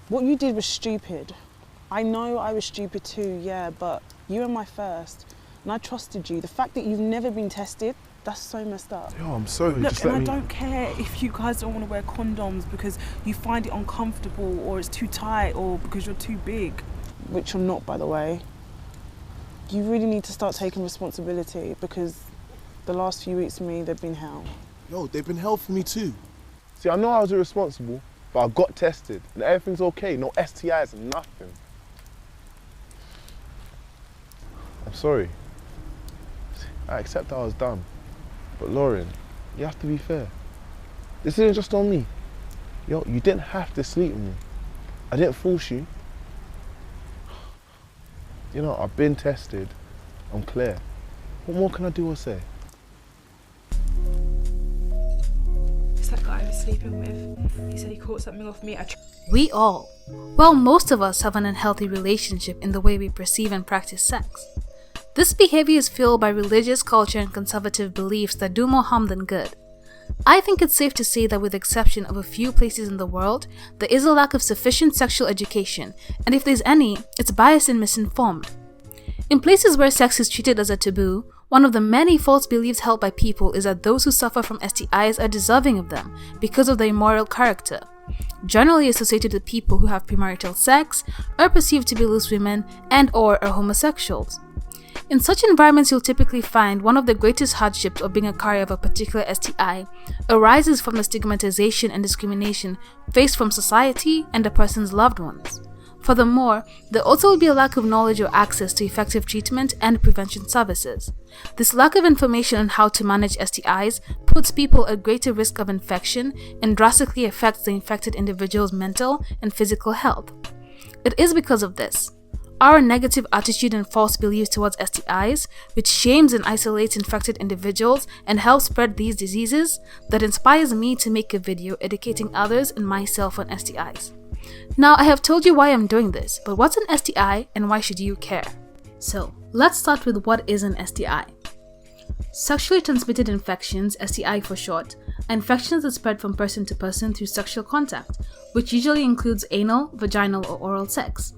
What you did was stupid. I know I was stupid too, yeah, but you were my first. And I trusted you. The fact that you've never been tested, that's so messed up. Yo, I'm sorry. Look, just and let I me... don't care if you guys don't want to wear condoms because you find it uncomfortable or it's too tight or because you're too big. Which you're not, by the way. You really need to start taking responsibility because the last few weeks for me, they've been hell. Yo, they've been hell for me too. See, I know I was irresponsible, but I got tested and everything's okay. No STIs and nothing. I'm sorry. I accept I was dumb. But Lauren, you have to be fair. This isn't just on me. Yo, you didn't have to sleep with me. I didn't force you. You know, I've been tested. I'm clear. What more can I do or say? It's that guy I was sleeping with. He said he caught something off me. We all, well, most of us have an unhealthy relationship in the way we perceive and practice sex. This behavior is fueled by religious culture and conservative beliefs that do more harm than good. I think it's safe to say that with the exception of a few places in the world, there is a lack of sufficient sexual education, and if there's any, it's biased and misinformed. In places where sex is treated as a taboo, one of the many false beliefs held by people is that those who suffer from STIs are deserving of them because of their immoral character, generally associated with people who have premarital sex, are perceived to be loose women, and or are homosexuals. In such environments, you'll typically find one of the greatest hardships of being a carrier of a particular STI arises from the stigmatization and discrimination faced from society and the person's loved ones. Furthermore, there also will be a lack of knowledge or access to effective treatment and prevention services. This lack of information on how to manage STIs puts people at greater risk of infection and drastically affects the infected individual's mental and physical health. It is because of this, our negative attitude and false beliefs towards STIs, which shames and isolates infected individuals and helps spread these diseases, that inspires me to make a video educating others and myself on STIs. Now, I have told you why I'm doing this, but what's an STI and why should you care? So, let's start with what is an STI. Sexually transmitted infections, STI for short, are infections that spread from person to person through sexual contact, which usually includes anal, vaginal, or oral sex.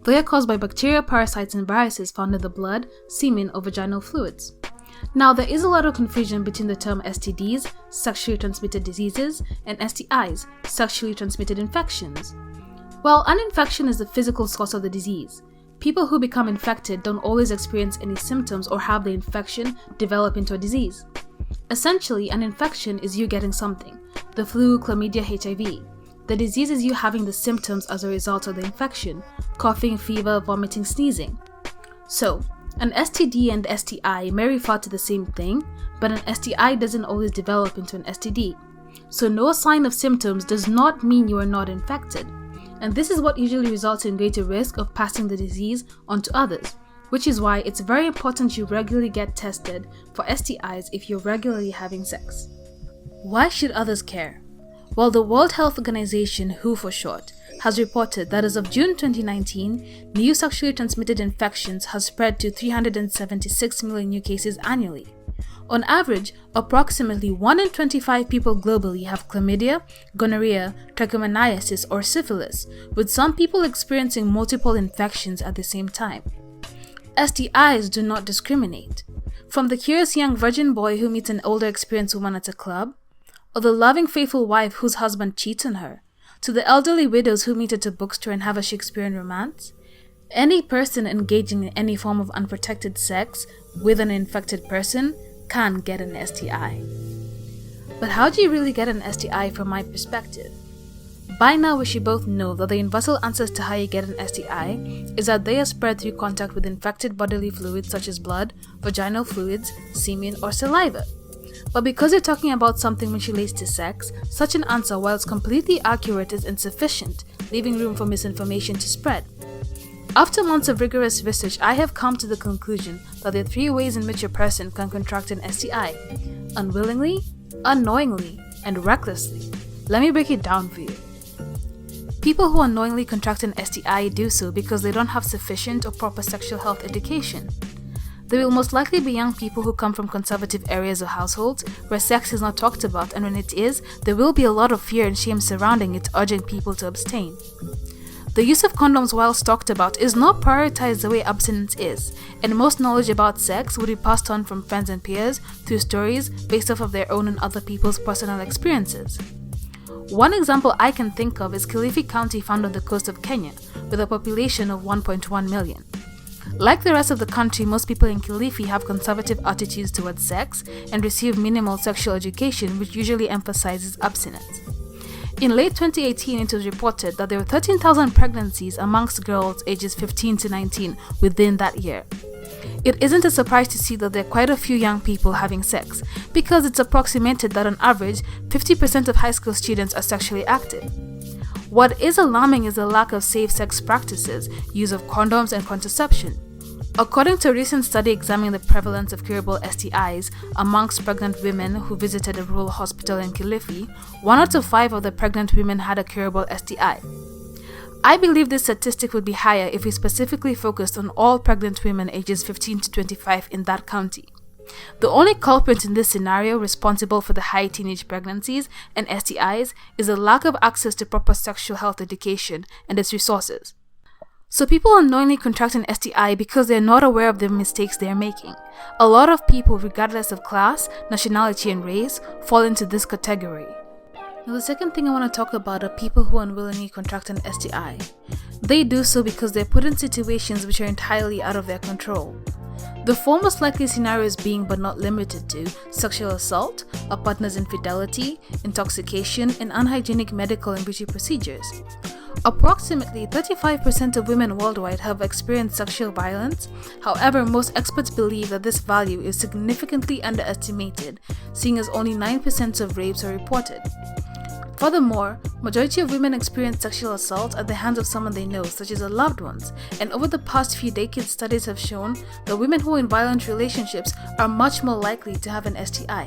They are caused by bacteria, parasites, and viruses found in the blood, semen, or vaginal fluids. Now, there is a lot of confusion between the term STDs, sexually transmitted diseases, and STIs, sexually transmitted infections. Well, an infection is the physical source of the disease. People who become infected don't always experience any symptoms or have the infection develop into a disease. Essentially, an infection is you getting something, the flu, chlamydia, HIV. The disease is you having the symptoms as a result of the infection, coughing, fever, vomiting, sneezing. So, an STD and STI may refer to the same thing, but an STI doesn't always develop into an STD. So no sign of symptoms does not mean you are not infected. And this is what usually results in greater risk of passing the disease on to others, which is why it's very important you regularly get tested for STIs if you're regularly having sex. Why should others care? Well, the World Health Organization, WHO for short, has reported that as of June 2019, new sexually transmitted infections has spread to 376 million new cases annually. On average, approximately 1 in 25 people globally have chlamydia, gonorrhea, trichomoniasis, or syphilis, with some people experiencing multiple infections at the same time. STIs do not discriminate. From the curious young virgin boy who meets an older experienced woman at a club, or the loving faithful wife whose husband cheats on her, to the elderly widows who meet at a bookstore and have a Shakespearean romance, any person engaging in any form of unprotected sex with an infected person can get an STI. But how do you really get an STI from my perspective? By now we should both know that the universal answer to how you get an STI is that they are spread through contact with infected bodily fluids such as blood, vaginal fluids, semen, or saliva. But because you're talking about something which relates to sex, such an answer, whilst completely accurate, is insufficient, leaving room for misinformation to spread. After months of rigorous research, I have come to the conclusion that there are 3 ways in which a person can contract an STI: unwillingly, unknowingly, and recklessly. Let me break it down for you. People who unknowingly contract an STI do so because they don't have sufficient or proper sexual health education. They will most likely be young people who come from conservative areas or households where sex is not talked about, and when it is, there will be a lot of fear and shame surrounding it, urging people to abstain. The use of condoms, whilst talked about, is not prioritized the way abstinence is, and most knowledge about sex would be passed on from friends and peers through stories based off of their own and other people's personal experiences. One example I can think of is Kilifi County, found on the coast of Kenya, with a population of 1.1 million. Like the rest of the country, most people in Kilifi have conservative attitudes towards sex and receive minimal sexual education, which usually emphasizes abstinence. In late 2018, it was reported that there were 13,000 pregnancies amongst girls ages 15 to 19 within that year. It isn't a surprise to see that there are quite a few young people having sex, because it's approximated that on average, 50% of high school students are sexually active. What is alarming is the lack of safe sex practices, use of condoms and contraception. According to a recent study examining the prevalence of curable STIs amongst pregnant women who visited a rural hospital in Kilifi, 1 out of 5 of the pregnant women had a curable STI. I believe this statistic would be higher if we specifically focused on all pregnant women ages 15 to 25 in that county. The only culprit in this scenario responsible for the high teenage pregnancies and STIs is a lack of access to proper sexual health education and its resources. So people unknowingly contract an STI because they are not aware of the mistakes they are making. A lot of people, regardless of class, nationality and race, fall into this category. Now, the second thing I want to talk about are people who unwillingly contract an STI. They do so because they're put in situations which are entirely out of their control. The four most likely scenarios being, but not limited to, sexual assault, a partner's infidelity, intoxication, and unhygienic medical and beauty procedures. Approximately 35% of women worldwide have experienced sexual violence. However, most experts believe that this value is significantly underestimated, seeing as only 9% of rapes are reported. Furthermore, majority of women experience sexual assault at the hands of someone they know, such as their loved ones, and over the past few decades, studies have shown that women who are in violent relationships are much more likely to have an STI.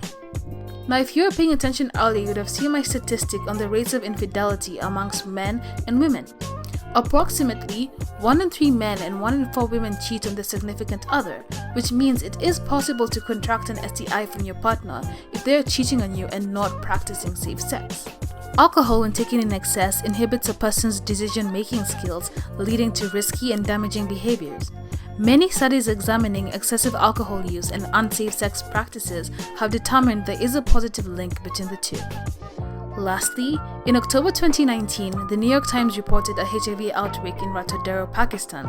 Now, if you were paying attention earlier, you would have seen my statistic on the rates of infidelity amongst men and women. Approximately 1 in 3 men and 1 in 4 women cheat on their significant other, which means it is possible to contract an STI from your partner if they are cheating on you and not practicing safe sex. Alcohol, when taken in excess, inhibits a person's decision-making skills, leading to risky and damaging behaviors. Many studies examining excessive alcohol use and unsafe sex practices have determined there is a positive link between the two. Lastly, in October 2019, the New York Times reported a HIV outbreak in Ratodero, Pakistan.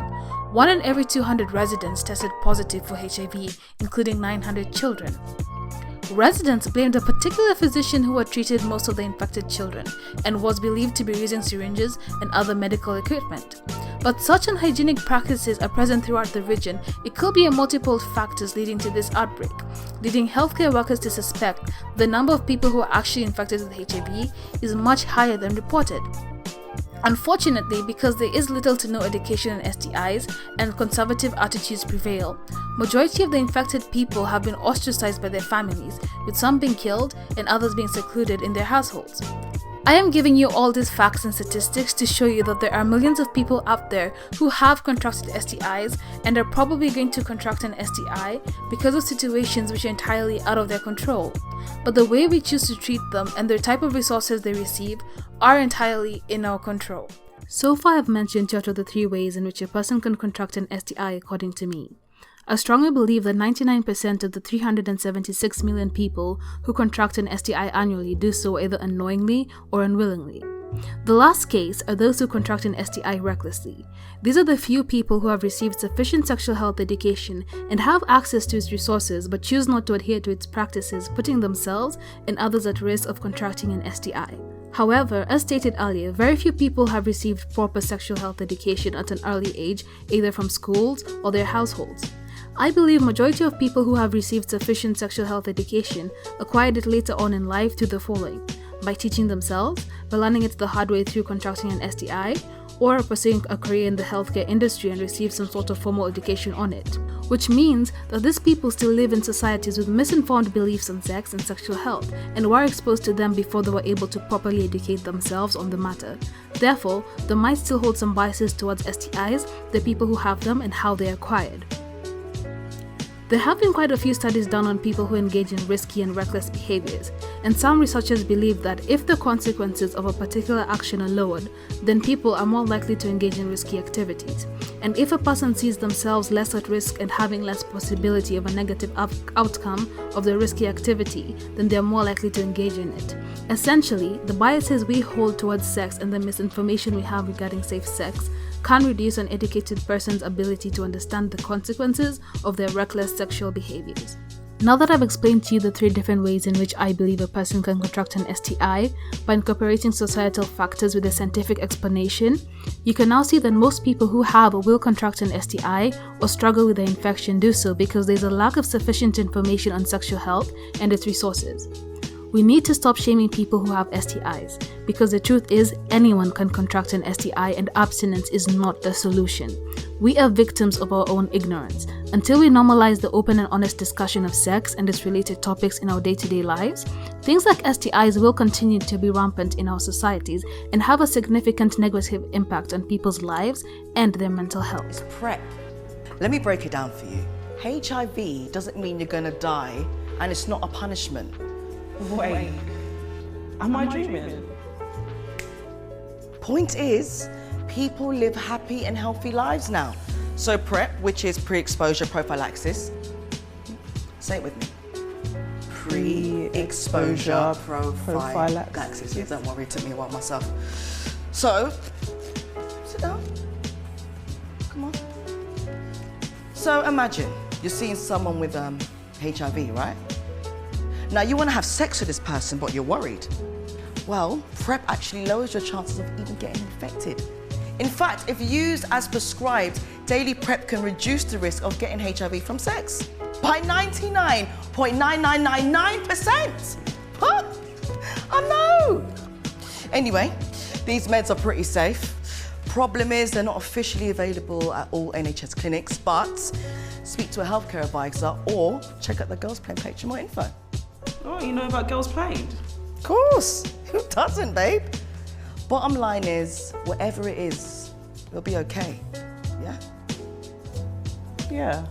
1 in every 200 residents tested positive for HIV, including 900 children. Residents blamed a particular physician who had treated most of the infected children and was believed to be using syringes and other medical equipment. But such unhygienic practices are present throughout the region. It could be a multiple factors leading to this outbreak, leading healthcare workers to suspect the number of people who are actually infected with HIV is much higher than reported. Unfortunately, because there is little to no education on STIs and conservative attitudes prevail, majority of the infected people have been ostracized by their families, with some being killed and others being secluded in their households. I am giving you all these facts and statistics to show you that there are millions of people out there who have contracted STIs and are probably going to contract an STI because of situations which are entirely out of their control. But the way we choose to treat them and the type of resources they receive are entirely in our control. So far I've mentioned 2 out of the 3 ways in which a person can contract an STI according to me. I strongly believe that 99% of the 376 million people who contract an STI annually do so either unknowingly or unwillingly. The last case are those who contract an STI recklessly. These are the few people who have received sufficient sexual health education and have access to its resources but choose not to adhere to its practices, putting themselves and others at risk of contracting an STI. However, as stated earlier, very few people have received proper sexual health education at an early age, either from schools or their households. I believe majority of people who have received sufficient sexual health education acquired it later on in life through the following: by teaching themselves, by learning it the hard way through contracting an STI, or pursuing a career in the healthcare industry and receive some sort of formal education on it. Which means that these people still live in societies with misinformed beliefs on sex and sexual health and were exposed to them before they were able to properly educate themselves on the matter. Therefore, they might still hold some biases towards STIs, the people who have them, and how they are acquired. There have been quite a few studies done on people who engage in risky and reckless behaviors. And some researchers believe that if the consequences of a particular action are lowered, then people are more likely to engage in risky activities. And if a person sees themselves less at risk and having less possibility of a negative outcome of the risky activity, then they are more likely to engage in it. Essentially, the biases we hold towards sex and the misinformation we have regarding safe sex can reduce an educated person's ability to understand the consequences of their reckless sexual behaviors. Now that I've explained to you the 3 different ways in which I believe a person can contract an STI by incorporating societal factors with a scientific explanation, you can now see that most people who have or will contract an STI or struggle with the infection do so because there's a lack of sufficient information on sexual health and its resources. We need to stop shaming people who have STIs, because the truth is anyone can contract an STI and abstinence is not the solution. We are victims of our own ignorance. Until we normalize the open and honest discussion of sex and its related topics in our day-to-day lives, things like STIs will continue to be rampant in our societies and have a significant negative impact on people's lives and their mental health. It's PrEP. Let me break it down for you. HIV doesn't mean you're gonna die, and it's not a punishment. Wait, am I dreaming? Point is, people live happy and healthy lives now. So PrEP, which is pre-exposure prophylaxis, say it with me. Pre-exposure prophylaxis. Yeah, don't worry, it took me a while myself. So, sit down. Come on. So imagine you're seeing someone with HIV, right? Now you want to have sex with this person, but you're worried. Well, PrEP actually lowers your chances of even getting infected. In fact, if used as prescribed, daily PrEP can reduce the risk of getting HIV from sex by 99.9999%. Huh? I know. Anyway, these meds are pretty safe. Problem is, they're not officially available at all NHS clinics, but speak to a healthcare advisor or check out the Girls Plain page for more info. Oh, you know about Girls Plain? Of course, who doesn't, babe? Bottom line is, whatever it is, it'll be okay, yeah? Yeah.